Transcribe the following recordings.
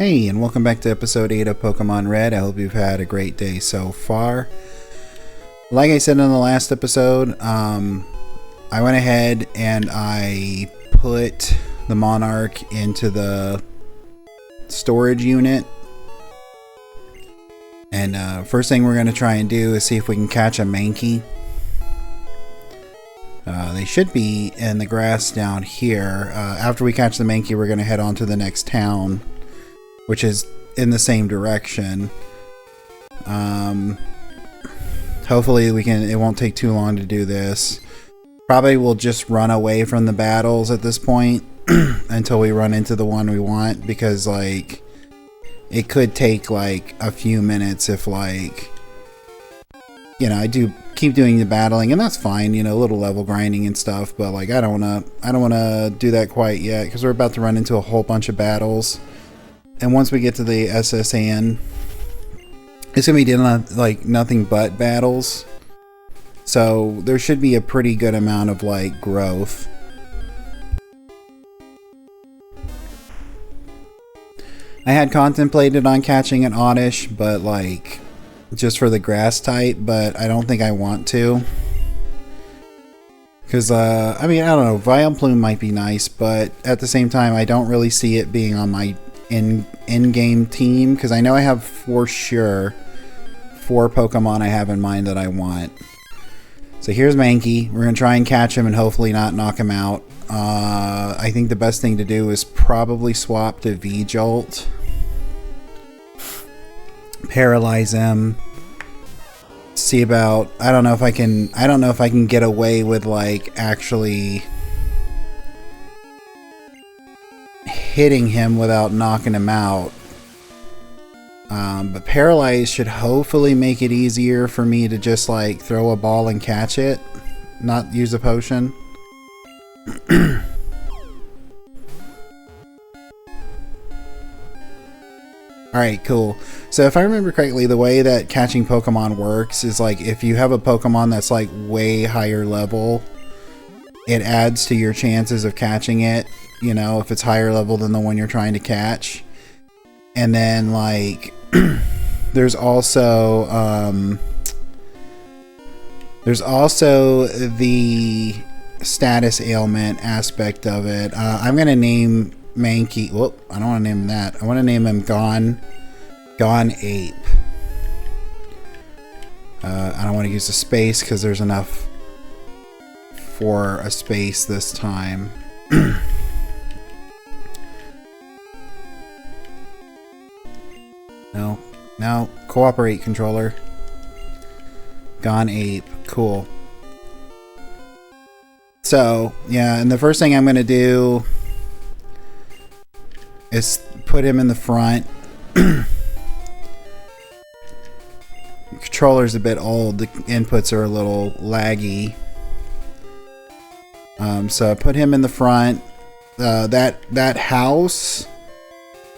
Hey, and welcome back to episode 8 of Pokemon Red. I hope you've had a great day so far. Like I said in the last episode, I went ahead and I put the Monarch into the storage unit. And first thing we're going to try and do is see if we can catch a Mankey. They should be in the grass down here. After we catch the Mankey, we're going to head on to the next town, which is in the same direction. Hopefully it won't take too long to do this. Probably we'll just run away from the battles at this point until we run into the one we want, because like it could take like a few minutes if like, you know, I do keep doing the battling, and that's fine, you know, a little level grinding and stuff, but like I don't want to do that quite yet, because we're about to run into a whole bunch of battles. And once we get to the SSN, it's going to be dealing like nothing but battles. So there should be a pretty good amount of like growth. I had contemplated on catching an Oddish, but like just for the grass type, but I don't think I want to. Because, I mean, I don't know, Vileplume might be nice, but at the same time, I don't really see it being on my in-game team, because I know I have for sure 4 Pokemon I have in mind that I want. So here's Mankey. We're going to try and catch him and hopefully not knock him out. I think the best thing to do is probably swap to V-Jolt. Paralyze him. See about, I don't know if I can get away with like actually hitting him without knocking him out. But Paralyze should hopefully make it easier for me to just like throw a ball and catch it, not use a potion. Alright, cool. So if I remember correctly, the way that catching Pokemon works is like if you have a Pokemon that's like way higher level, it adds to your chances of catching it, you know, if it's higher level than the one you're trying to catch. And then like there's also the status ailment aspect of it. I'm gonna name Mankey. Whoop! I don't want to name him that. I want to name him Going Ape. I don't want to use a space because there's enough for a space this time. No, cooperate, controller. Going Ape, cool. So yeah, and the first thing I'm gonna do is put him in the front. The controller's a bit old. The inputs are a little laggy. So I put him in the front. That house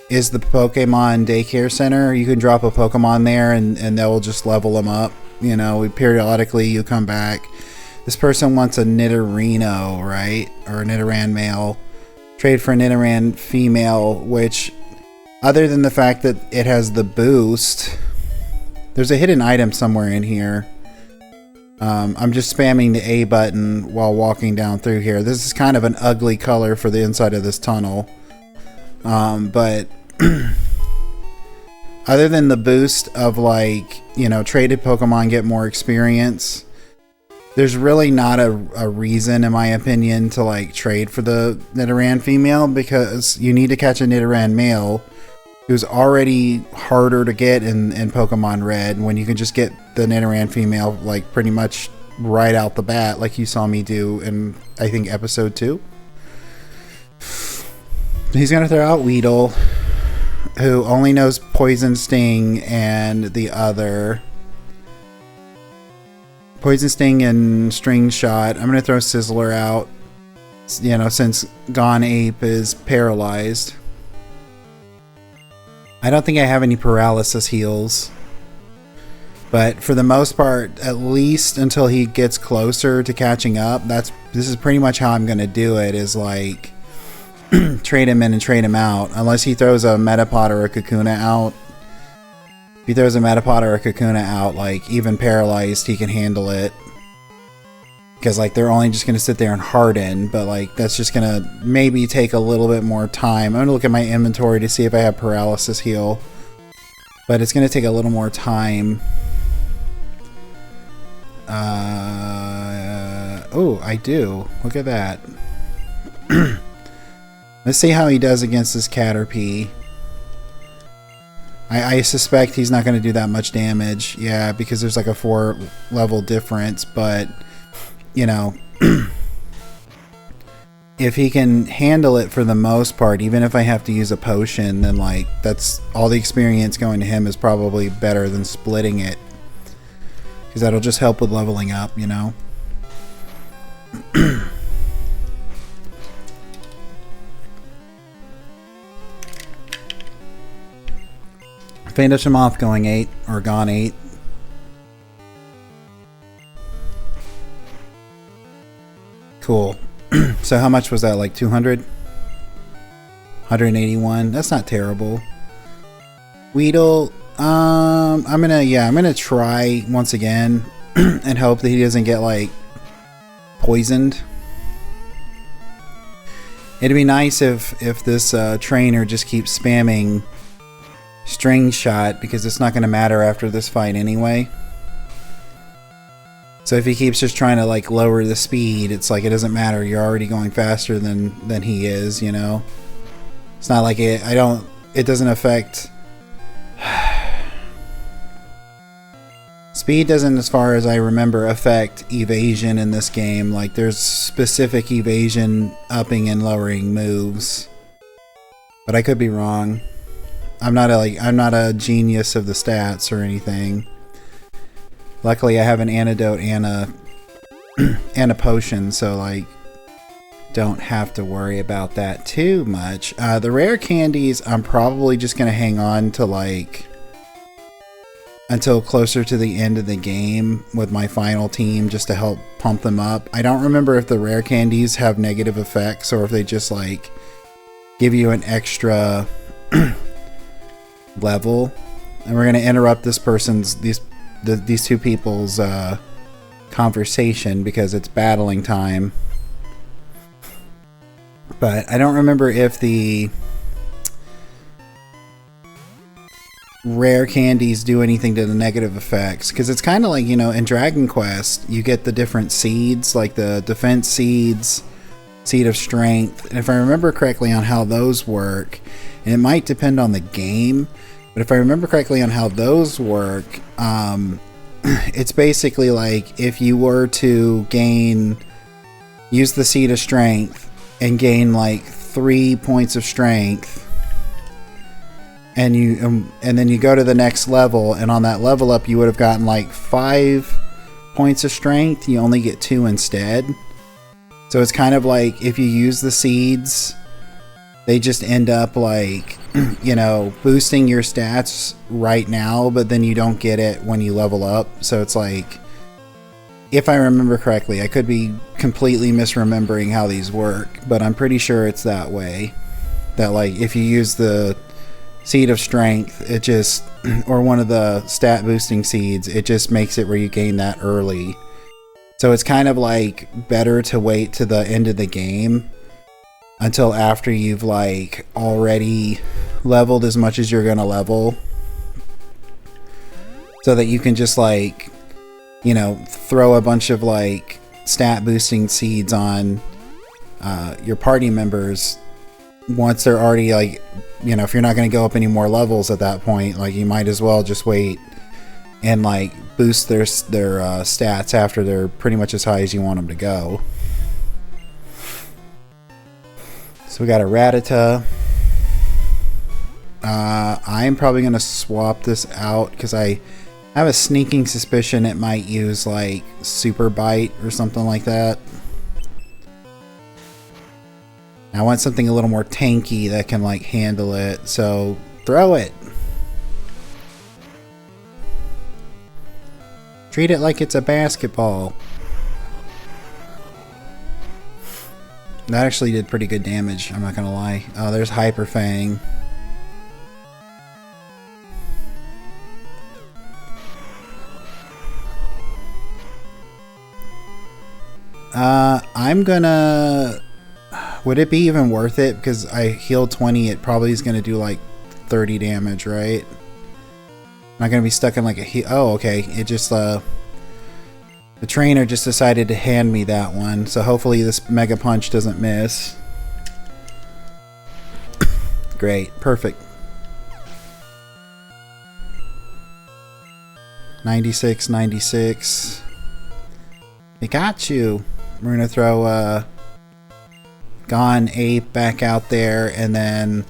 is the Pokemon daycare center. You can drop a Pokemon there and they'll just level them up. You know, periodically you come back. This person wants a Nidorino, right? Or a Nidoran male. Trade for a Nidoran female, which, other than the fact that it has the boost, there's a hidden item somewhere in here. I'm just spamming the A button while walking down through here. This is kind of an ugly color for the inside of this tunnel. But other than the boost of like, you know, traded Pokemon get more experience, there's really not a reason, in my opinion, to like trade for the Nidoran female, because you need to catch a Nidoran male who's already harder to get in Pokemon Red, when you can just get the Nidoran female like pretty much right out the bat, like you saw me do in, I think, episode 2. He's gonna throw out Weedle, who only knows Poison Sting and the other Poison Sting and String Shot. I'm gonna throw Sizzler out, you know, since Going Ape is paralyzed. I don't think I have any paralysis heals, but for the most part, at least until he gets closer to catching up, this is pretty much how I'm gonna do it, is like trade him in and trade him out. Unless he throws a Metapod or a Kakuna out. If he throws a Metapod or a Kakuna out, like, even paralyzed, he can handle it. Because, like, they're only just going to sit there and harden. But, like, that's just going to maybe take a little bit more time. I'm going to look at my inventory to see if I have paralysis heal. But it's going to take a little more time. Oh, I do. Look at that. Let's see how he does against this Caterpie. I suspect he's not going to do that much damage. Yeah, because there's like a 4 level difference. But, you know, if he can handle it for the most part, even if I have to use a potion, then like that's all the experience going to him is probably better than splitting it. Because that'll just help with leveling up, you know. Finish him off, Going Ape, or Gone Ape. Cool. So how much was that? Like 200? 181? That's not terrible. Weedle, I'm gonna try once again and hope that he doesn't get like poisoned. It'd be nice if this trainer just keeps spamming string shot, because it's not going to matter after this fight anyway. So if he keeps just trying to like lower the speed, it's like it doesn't matter. You're already going faster than he is, you know. It's not like it doesn't affect speed doesn't, as far as I remember, affect evasion in this game. Like there's specific evasion upping and lowering moves. But I could be wrong. I'm not a genius of the stats or anything. Luckily, I have an antidote and a potion, so like don't have to worry about that too much. The rare candies, I'm probably just gonna hang on to like until closer to the end of the game with my final team, just to help pump them up. I don't remember if the rare candies have negative effects or if they just like give you an extra level. And we're going to interrupt this person's these two people's conversation because it's battling time. But I don't remember if the rare candies do anything to the negative effects, because it's kind of like, you know, in Dragon Quest you get the different seeds, like the defense seeds, seed of strength, and if I remember correctly on how those work, and it might depend on the game, but if I remember correctly on how those work, it's basically like if you were to use the seed of strength and gain like 3 points of strength, and then you go to the next level, and on that level up you would have gotten like 5 points of strength, you only get 2 instead. So it's kind of like if you use the seeds, they just end up like, you know, boosting your stats right now, but then you don't get it when you level up. So it's like, if I remember correctly, I could be completely misremembering how these work, but I'm pretty sure it's that way. That like if you use the seed of strength, it just, or one of the stat boosting seeds, it just makes it where you gain that early. So it's kind of like better to wait to the end of the game until after you've like already leveled as much as you're gonna level, so that you can just like, you know, throw a bunch of like stat boosting seeds on your party members once they're already like, you know, if you're not going to go up any more levels at that point, like you might as well just wait and like boost their stats after they're pretty much as high as you want them to go. So we got a Rattata. I'm probably going to swap this out because I have a sneaking suspicion it might use like Super Bite or something like that. I want something a little more tanky that can like handle it, so throw it. Treat it like it's a basketball. That actually did pretty good damage, I'm not gonna lie. Oh, there's Hyper Fang. I'm gonna... Would it be even worth it? Because I healed 20, it probably is gonna do like 30 damage, right? I'm not gonna be stuck in like a heal... Oh, okay. It just, the trainer just decided to hand me that one, so hopefully this Mega Punch doesn't miss. Great. Perfect. 96, 96. They got you. We're gonna throw Going Ape back out there, and then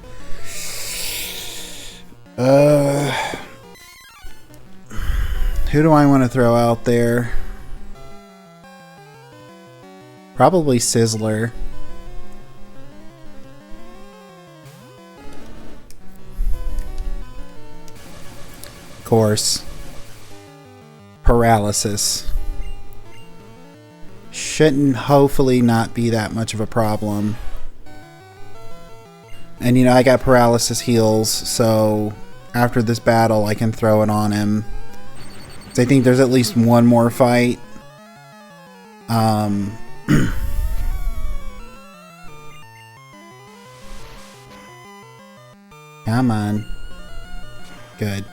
who do I want to throw out there? Probably Sizzler. Of course. Paralysis. Shouldn't hopefully not be that much of a problem. And you know, I got paralysis heals, so after this battle I can throw it on him. So I think there's at least one more fight. Come on. Good.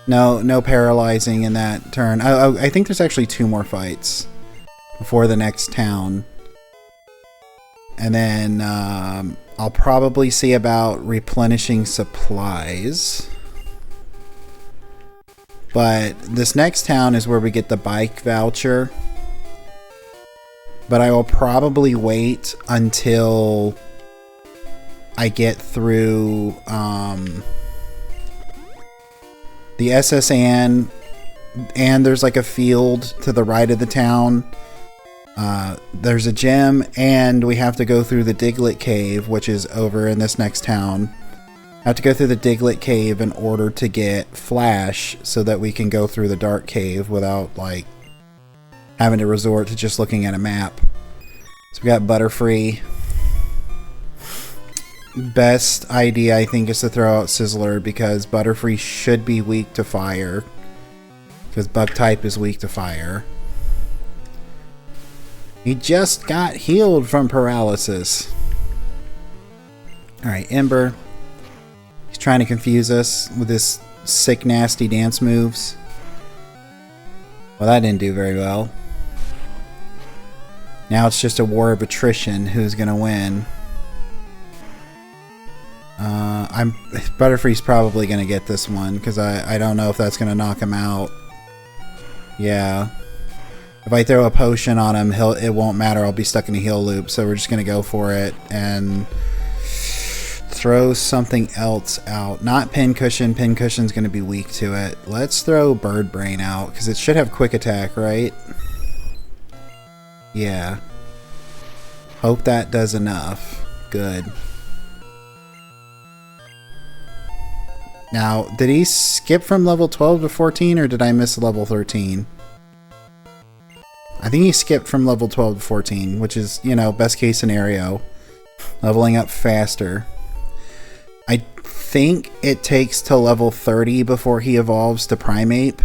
No paralyzing in that turn. I think there's actually 2 more fights before the next town. And then I'll probably see about replenishing supplies. But this next town is where we get the bike voucher. But I will probably wait until I get through the SSN, and there's like a field to the right of the town. There's a gym, and we have to go through the Diglett Cave, which is over in this next town. I have to go through the Diglett Cave in order to get Flash, so that we can go through the Dark Cave without like having to resort to just looking at a map. So we got Butterfree. Best idea, I think, is to throw out Sizzler, because Butterfree should be weak to fire. Because Bug type is weak to fire. He just got healed from paralysis. Alright, Ember. He's trying to confuse us with his sick, nasty dance moves. Well, that didn't do very well. Now it's just a war of attrition. Who's gonna win? Butterfree's probably gonna get this one, because I don't know if that's gonna knock him out. Yeah. If I throw a potion on him, it won't matter. I'll be stuck in a heal loop, so we're just gonna go for it and throw something else out. Not Pincushion. Pincushion's gonna be weak to it. Let's throw Bird Brain out, because it should have quick attack, right? Yeah. Hope that does enough. Good. Now, did he skip from level 12 to 14, or did I miss level 13? I think he skipped from level 12 to 14, which is, you know, best case scenario. Leveling up faster. I think it takes till level 30 before he evolves to Primeape.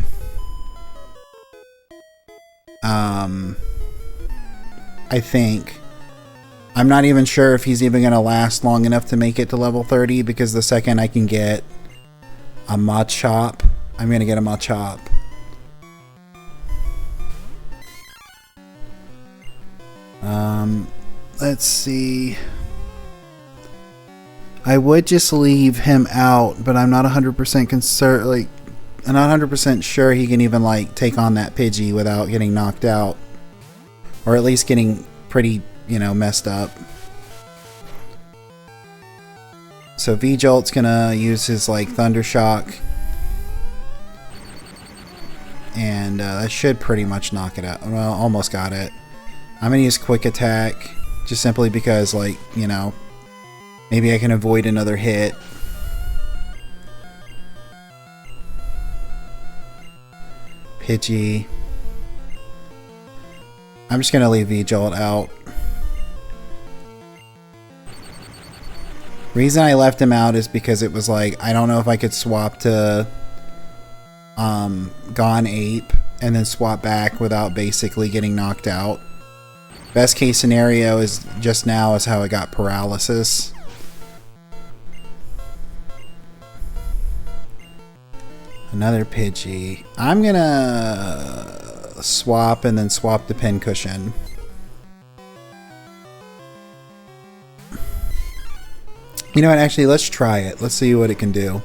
I think. I'm not even sure if he's even going to last long enough to make it to level 30, because the second I can get a Machop, I'm going to get a Machop. Let's see. I would just leave him out, but I'm not 100% concerned. Like, I'm not 100% sure he can even like take on that Pidgey without getting knocked out, or at least getting pretty, you know, messed up. So V-Jolt's gonna use his like Thunder Shock, and that should pretty much knock it out. Well, almost got it. I'm gonna use Quick Attack, just simply because, like, you know, maybe I can avoid another hit. Pidgey. I'm just gonna leave V-Jolt out. Reason I left him out is because it was like, I don't know if I could swap to Gone Ape and then swap back without basically getting knocked out. Best case scenario is just now is how I got paralysis. Another Pidgey. I'm gonna swap and then swap the pincushion. You know what, actually, let's try it. Let's see what it can do.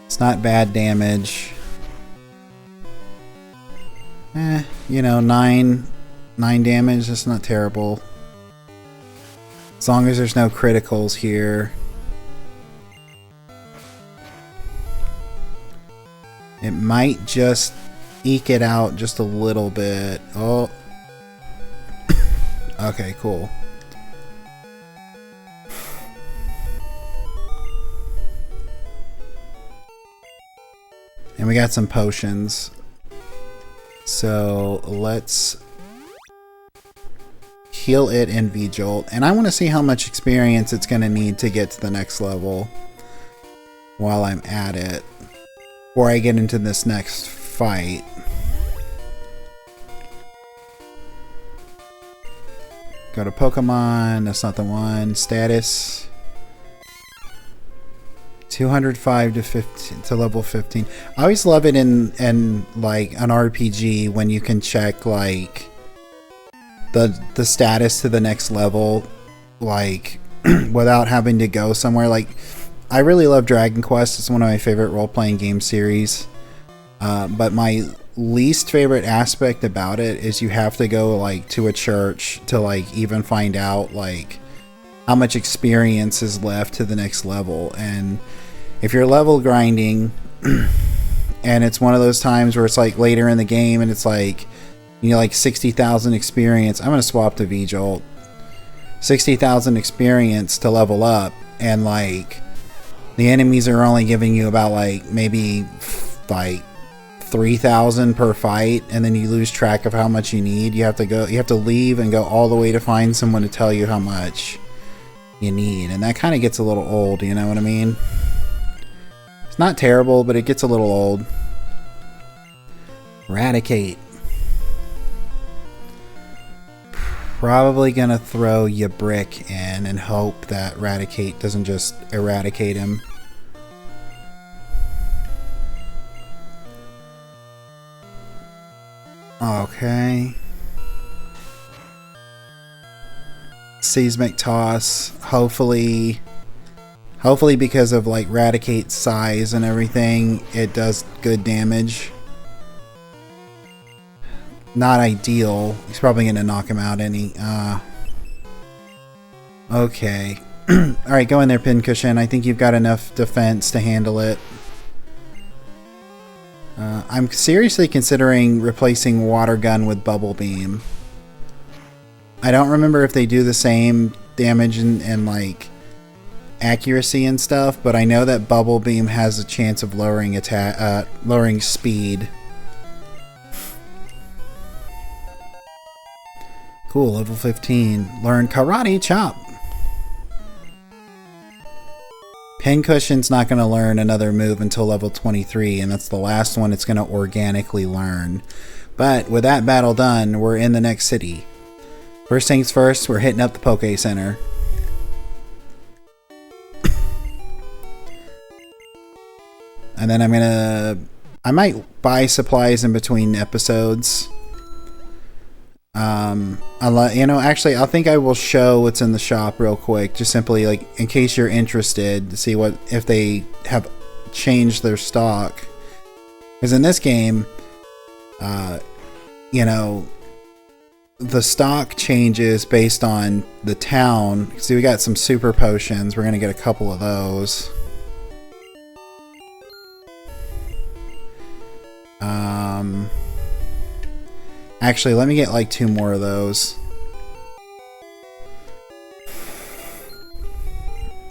It's not bad damage. You know, 9 damage, that's not terrible. As long as there's no criticals here. It might just eke it out just a little bit. Oh. Okay, cool. And we got some potions. So let's heal it in V-Jolt. And I want to see how much experience it's going to need to get to the next level while I'm at it. Before I get into this next fight. Go to Pokemon. That's not the one. Status. 205 to 15 to level 15. I always love it in like an RPG when you can check like the status to the next level, like without having to go somewhere. Like, I really love Dragon Quest. It's one of my favorite role-playing game series. But my least favorite aspect about it is you have to go like to a church to like even find out like how much experience is left to the next level. And if you're level grinding and it's one of those times where it's like later in the game and it's like, you know, like 60,000 experience, I'm going to swap to V-Jolt. 60,000 experience to level up, and like the enemies are only giving you about like maybe like 3,000 per fight, and then you lose track of how much you need. You have to leave and go all the way to find someone to tell you how much you need, and that kind of gets a little old, you know what I mean? It's not terrible, but it gets a little old. Eradicate. Probably gonna throw your brick in and hope that Eradicate doesn't just eradicate him. Okay. Seismic Toss. Hopefully because of like Radicate's size and everything, it does good damage. Not ideal. He's probably gonna knock him out okay. Alright, go in there, Pincushion. I think you've got enough defense to handle it. I'm seriously considering replacing Water Gun with Bubble Beam. I don't remember if they do the same damage and like accuracy and stuff, but I know that Bubble Beam has a chance of lowering lowering speed. Cool, level 15. Learn Karate Chop. Pincushion's not going to learn another move until level 23, and that's the last one it's going to organically learn. But with that battle done, we're in the next city. First things first, we're hitting up the Poke Center. And then I might buy supplies in between episodes. Actually, I think I will show what's in the shop real quick, just simply like in case you're interested to see if they have changed their stock. Because in this game, the stock changes based on the town. See, we got some super potions. We're gonna get a couple of those. Actually, let me get like 2 more of those.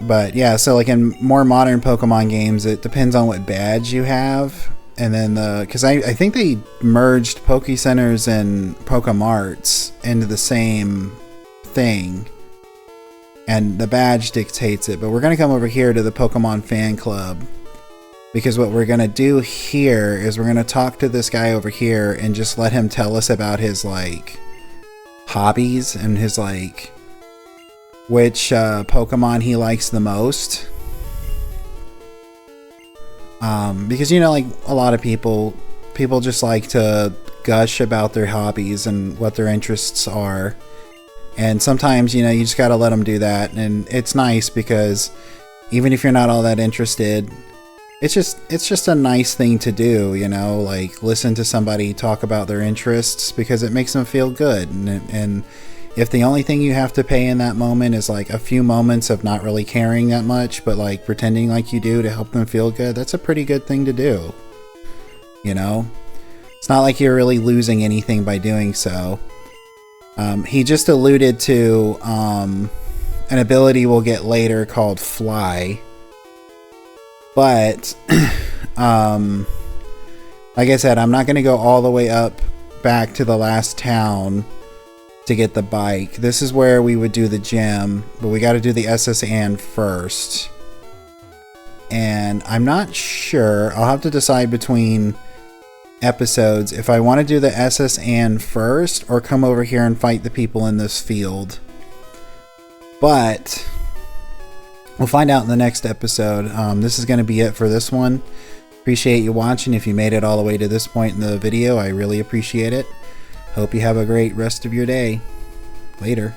But yeah, so like in more modern Pokemon games, it depends on what badge you have. And then because I think they merged Poke Centers and Pokemarts into the same thing. and the badge dictates it. But we're going to come over here to the Pokemon fan club, because what we're going to do here is we're going to talk to this guy over here and just let him tell us about his like hobbies and his like which Pokemon he likes the most. Because, you know, like a lot of people just like to gush about their hobbies and what their interests are. And sometimes, you know, you just got to let them do that. And it's nice because even if you're not all that interested, it's just a nice thing to do, you know, like listen to somebody talk about their interests because it makes them feel good. And if the only thing you have to pay in that moment is like a few moments of not really caring that much, but like pretending like you do to help them feel good, that's a pretty good thing to do. You know, it's not like you're really losing anything by doing so. He just alluded to an ability we'll get later called Fly. But, like I said, I'm not going to go all the way up back to the last town to get the bike. This is where we would do the gym, but we got to do the SS Ann first. And I'm not sure. I'll have to decide between episodes if I want to do the SS Ann first or come over here and fight the people in this field. But we'll find out in the next episode. This is going to be it for this one. Appreciate you watching. If you made it all the way to this point in the video, I really appreciate it. Hope you have a great rest of your day. Later.